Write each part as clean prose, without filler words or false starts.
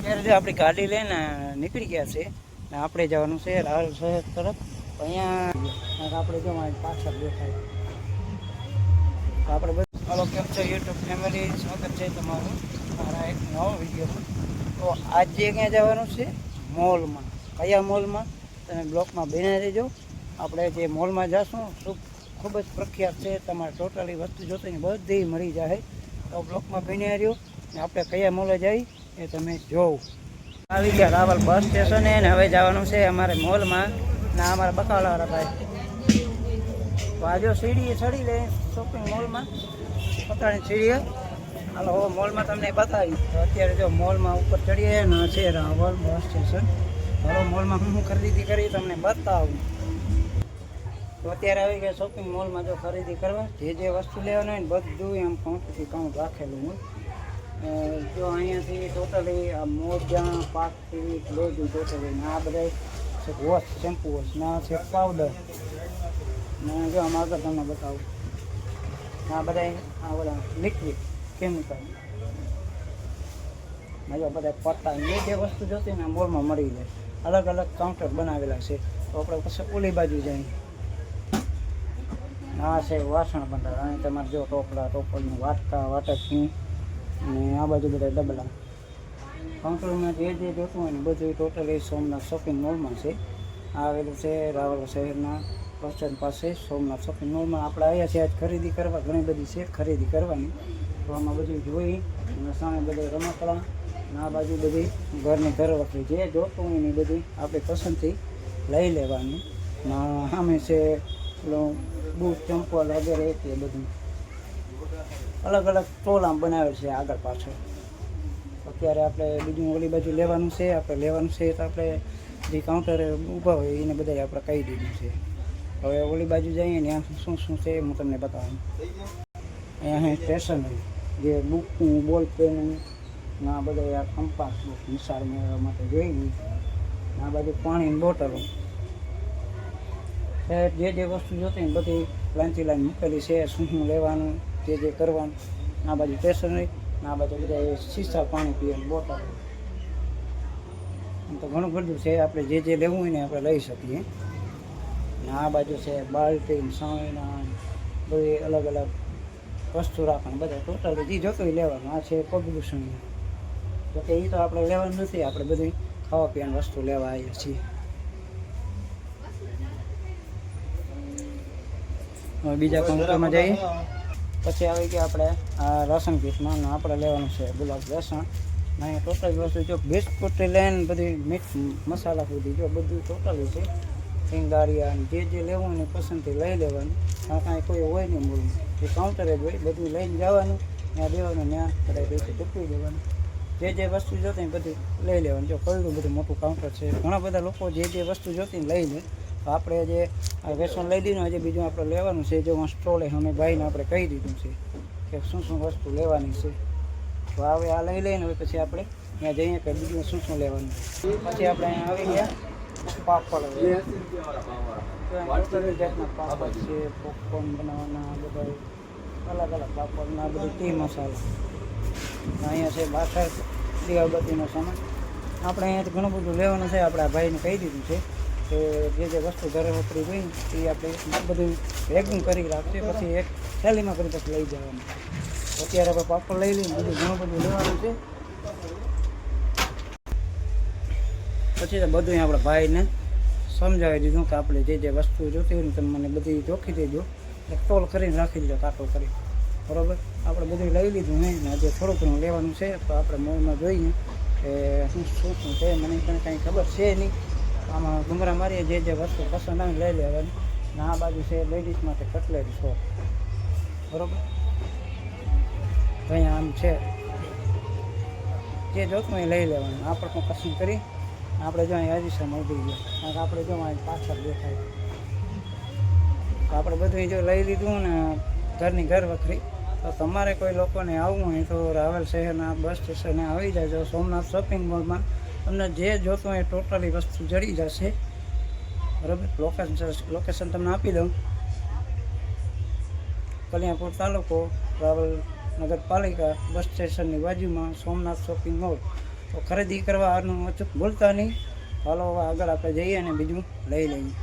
અત્યારે જો આપણી ગાડી લઈને નીકળી ગયા છે ને આપણે જવાનું છે રાવલ શહેર તરફ. અહીંયા આપણે જો પાછળ દેખાય તો આપણે બધું ફોલો કેમ છે યુટ્યુબ ફેમિલી, સ્વાગત છે તમારું મારા એક નવો વિડીયોમાં. તો આજે ક્યાં જવાનું છે? મોલમાં. કયા મોલમાં? તમે બ્લોકમાં બની રહેજો. આપણે જે મોલમાં જઈશું ખૂબ જ પ્રખ્યાત છે, તમારે ટોટલી વસ્તુ જોતી બધી મળી જાય. તો બ્લોકમાં બની રહ્યો ને આપણે કયા મોલે જઈ એ તમે જોવો. આવી ગયા રાવલ બસ સ્ટેશને ને હવે જવાનું છે અમારે મોલમાં ના અમારા બકાલાવાળા ભાઈ. તો આ જો સીડી ચડી લે શોપિંગ મોલમાં, પતાણી સીડીએ. હાલો મોલમાં તમને બતાવી. તો અત્યારે જો મોલમાં ઉપર ચડીએ ને છે રાવલ બસ સ્ટેશન. હાલો મોલમાં હું ખરીદી કરી તમને બતાવું. તો અત્યારે આવી ગયા શોપિંગ મોલમાં જો ખરીદી કરવા. જે વસ્તુ લેવાનું હોય ને બધું એમ કાઉન્ટ રાખેલું હોય. જો અહીંયાથી ટોટલી આ મોજા પાકથી બધું ટોટલી આ બધા વોશ, શેમ્પુ વોશ ના છે, પાવડર ને જો આમાં આગળ તમને બતાવું આ બધા આ બધા લિક્વિડ કેમિકલ ને જો બધા પત્તા જે વસ્તુ જોતી ને મોલમાં મળી જાય. અલગ અલગ કાઉન્ટર બનાવેલા છે. તો આપણે પછી ઓલી બાજુ જઈએ. આ છે વાસણ ભંડાર. અહીં તમારે જો ટોપલા, ટોપલનું વાટકા, વાટકની અને આ બાજુ બધા ડબલા. કાઉન્ટરમાં જે જોતું હોય ને બધું ટોટલી સોમનાથ શોપિંગ મોલમાં છે. આવેલું છે રાવલ શહેરના બસ સ્ટેન્ડ પાસે સોમનાથ શોપિંગ મોલમાં. આપણે આવ્યા છે આજ ખરીદી કરવા. ઘણી બધી છે ખરીદી કરવાની. તો આમાં બધું જોઈ અને સામે બધે રમકડા અને આ બાજુ બધી ઘરની ઘર વખરી જે જોતું હોય ને બધી આપણે પસંદથી લઈ લેવાની. સામે છે બૂટ, ચંપલ વગેરે એ બધું અલગ અલગ સ્ટોલ આમ બનાવેલ છે આગળ પાછળ. અત્યારે આપણે બીજું ઓલી બાજુ લેવાનું છે. આપણે લેવાનું છે તો આપણે જે કાઉન્ટરે ઊભા હોય એને બધા આપણે કહી દીધું છે. હવે ઓલી બાજુ જઈએ ને શું શું છે હું તમને બતાવું. અહીંયા સ્ટેશનરી જે બુકનું, બોલ પેન ના બધા આ કંપાસ નિશાળ મેળવવા માટે જોઈ. આ બાજુ પાણીની બોટલો જે વસ્તુ જોતી ને બધી લાઈનથી લાઈન મૂકેલી છે. શું શું લેવાનું, જે કરવાનું. આ બાજુ સ્ટેશનરી, આ બાજુ બધા શીશા પાણી પીવાની બોટલ. આમ તો ઘણું બધું છે. આપણે જે લેવું હોય ને આપણે લઈ શકીએ. ને આ બાજુ છે બાલ્ટી, સાવયના બધી અલગ અલગ વસ્તુ રાખવાનું. બધા ટોટલ જે જોતું હોય લેવાનું. આ છે પગલું. તો કે એ તો આપણે લેવાનું નથી. આપણે બધી ખાવા પીવાની વસ્તુ લેવા આવીએ છીએ. બીજા કાઉન્ટરમાં જઈએ. પછી આવી ગયા આપણે આ રાશન કીટમાં. આપણે લેવાનું છે ગુલાબ લસણ. અહીંયા ટોટલ વસ્તુ જો બિસ્કુટથી લઈને બધી મીઠ મસાલા સુધી જો બધું ટોટલી છે. સિંગારિયા જે લેવું હોય ને પસંદથી લઈ લેવાનું. કાંઈ કોઈ હોય નહીં મૂળમાં. જે કાઉન્ટરે જ હોય બધું લઈને જવાનું, ત્યાં દેવાનું, ત્યાં બધા પૈસે ચૂકવી દેવાનું. જે વસ્તુ જોતી ને બધી લઈ લેવાનું. જો કયું બધું મોટું કાઉન્ટર છે. ઘણા બધા લોકો જે વસ્તુ જોતી ને લઈ લે. તો આપણે જે વેસણ લઈ દીધું હજી બીજું આપણે લેવાનું છે. જો સ્ટોલે અમે ભાઈને આપણે કહી દીધું છે કે શું શું વસ્તુ લેવાની છે. તો હવે આ લઈ લઈને હવે પછી આપણે ત્યાં જઈએ કે બીજું શું શું લેવાનું. પછી આપણે અહીંયા આવી ગયા પાપડ. જાતના પાપડ છે, પોપકોર્ન બનાવવાના બધા અલગ અલગ પાપડના બધું ટી મસાલા. અહીંયા છે બાસર દીવાબત્તીનો સામાન. આપણે અહીંયા ઘણું બધું લેવાનું છે. આપણે આ ભાઈને કહી દીધું છે કે જે વસ્તુ ઘરે વપરી હોય એ આપણે બધું ભેગું કરી રાખીએ. પછી એક થેલીમાં કરી પછી લઈ જવાનું. અત્યારે આપણે પાપડ લઈ લઈને બધું ઘણું બધું લેવાનું છે. પછી તો બધું આપણે ભાઈને સમજાવી દીધું કે આપણે જે વસ્તુ જોતી હોય ને તમે મને બધી જોખી દેજો. એક ટોલ કરીને રાખી દેજો, કાંટો કરી. બરાબર. આપણે બધું લઈ લીધું હે ને આજે થોડું ઘણું લેવાનું છે. તો આપણે મોલમાં જોઈએ કે શું શું છે. મને પણ કાંઈ ખબર છે નહીં. આમાં ડુંગરા મારીએ જે વસ્તુ પસંદ આવે લઈ લેવાની. ને આ બાજુ છે લેડીઝ માટે કટલેરી શોપ. બરાબર. અહીંયા આમ છે જે જોતું એ લઈ લેવાનું. આપણે પણ પસંદ કરી આપણે જો અહીં અરીસામાં ઉભી ગયા. કારણ કે આપણે જો અહીં પાછળ દેખાય. તો આપણે બધું જો લઈ લીધું ને ઘરની ઘર વખરી. તો તમારે કોઈ લોકોને આવવું હોય તો રાવલ શહેરના બસ સ્ટેશને આવી જાજો. સોમનાથ શોપિંગ મોલમાં તમને જે જોતું હોય ટોટલી વસ્તુ જડી જશે. બરાબર. લોકેશન તમને આપી દઉં. કલ્યાણપુર તાલુકો, રાવલ નગરપાલિકા બસ સ્ટેશનની બાજુમાં સોમનાથ શોપિંગ મોલ. તો ખરીદી કરવાનું અચૂક ભૂલતા નહીં. હાલો હવે આગળ આપણે જઈએ અને બીજું લઈ લઈએ.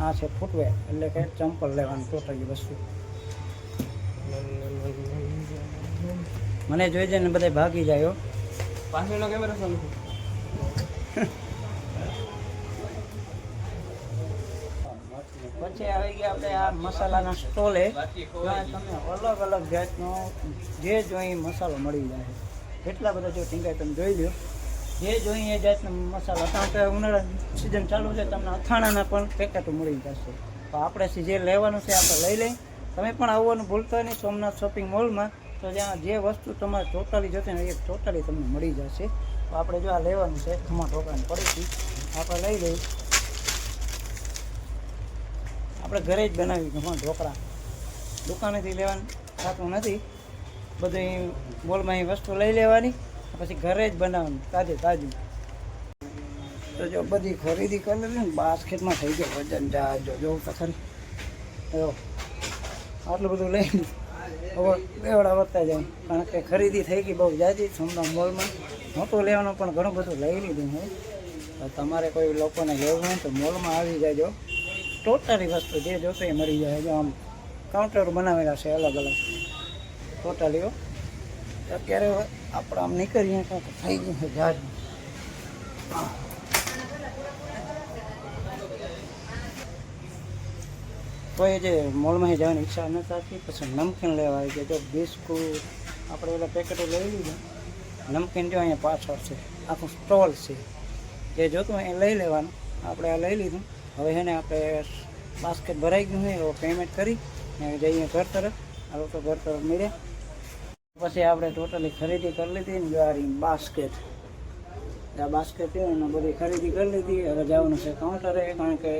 આ છે ફૂટવેર, એટલે કે ચંપલ લેવાનું ટોટલી વસ્તુ. મને જોઈ જાય ને બધા ભાગી જાય. પાછળનો કેમેરો ચાલુ છે. પછી આવી ગયા આપણે આ મસાલાના સ્ટોલે. તમને અલગ અલગ જાતનો જે જોઈએ મસાલો મળી જાય. એટલા બધા જો ટીંગાય તમે જોઈ લો, જે જોઈએ એ જાતનો મસાલો. કારણ કે ઉનાળાની સિઝન ચાલુ છે, તમને અથાણાના પણ પેકેટો મળી જશે. તો આપણે જે લેવાનું છે આપણે લઈ લઈ. તમે પણ આવવાનું ભૂલતા નહીં સોમનાથ શોપિંગ મોલમાં. તો જ્યાં જે વસ્તુ તમારે ટોટલી જોશે ને એ ટોટલી તમને મળી જશે. તો આપણે જો આ લેવાનું છે ખમણ ઢોકળાની પડીકી આપણે લઈ લઈ. આપણે ઘરે જ બનાવી ખમણ ઢોકળા, દુકાનેથી લેવાનું થતું નથી. બધું મોલમાં એ વસ્તુ લઈ લેવાની, પછી ઘરે જ બનાવવાનું તાજે તાજું. તો જો બધી ખરીદી કરી લીધી ને બાસ્કેટમાં થઈ ગયો વજન. જો જોવું તો ખરી, આટલું બધું લઈ હવે બેવડા વધતા જાય. કારણ કે ખરીદી થઈ ગઈ બહુ જાજી સોમનાથ મોલમાં. મોટું લેવાનું પણ ઘણું બધું લઈ લીધું હોય. તો તમારે કોઈ લોકોને લેવું હોય તો મોલમાં આવી જાયજો. ટોટલી વસ્તુ જે જોશે એ મળી જાય. જો આમ કાઉન્ટર બનાવેલા છે અલગ અલગ ટોટલીઓ. અત્યારે આપણે આમ નીકળીએ કાંઈક થઈ ગયું છે જાજ. કોઈ જે મોલમાં જવાની ઈચ્છા ન થતી પછી નમકીન લેવા આવી ગયા. જો બિસ્કુટ આપણે ઓલા પેકેટો લઈ લીધા. નમકીન જો અહીંયા પાછળ છે, આખું સ્ટોલ છે. જે જોતું એ લઈ લેવાનું. આપણે આ લઈ લીધું. હવે છે ને આપણે બાસ્કેટ ભરાઈ ગયું હોય એવો પેમેન્ટ કરી ને જઈએ ઘર તરફ. આ લોકો ઘર તરફ મળે પછી આપણે ટોટલી ખરીદી કરી લીધી ને જ્વારી બાસ્કેટ. આ બાસ્કેટ છે એનો બધી ખરીદી કરી લીધી. હવે જવાનું છે કાઉન્ટરે, કારણ કે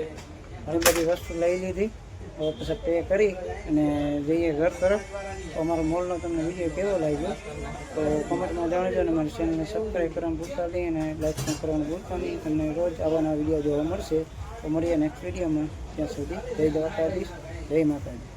ઘણી બધી વસ્તુ લઈ લીધી. હવે પછી પે કરી અને જઈએ ઘર તરફ. તો અમારો મોલનો તમને વિડીયો કેવો લાગ્યો તો કોમેન્ટમાં જણાવજો. અને મારી ચેનલને સબસ્ક્રાઈબ કરવાનું ભૂલતા નહીં અને લાઈક પણ કરવાનું ભૂલતા નહીં. તમને રોજ આવાના વિડીયો જોવા મળશે. તો મળીએ નેક્સ્ટ વિડીયોમાં. ત્યાં સુધી જય દ્વારકાધીશ, જય માતાજી.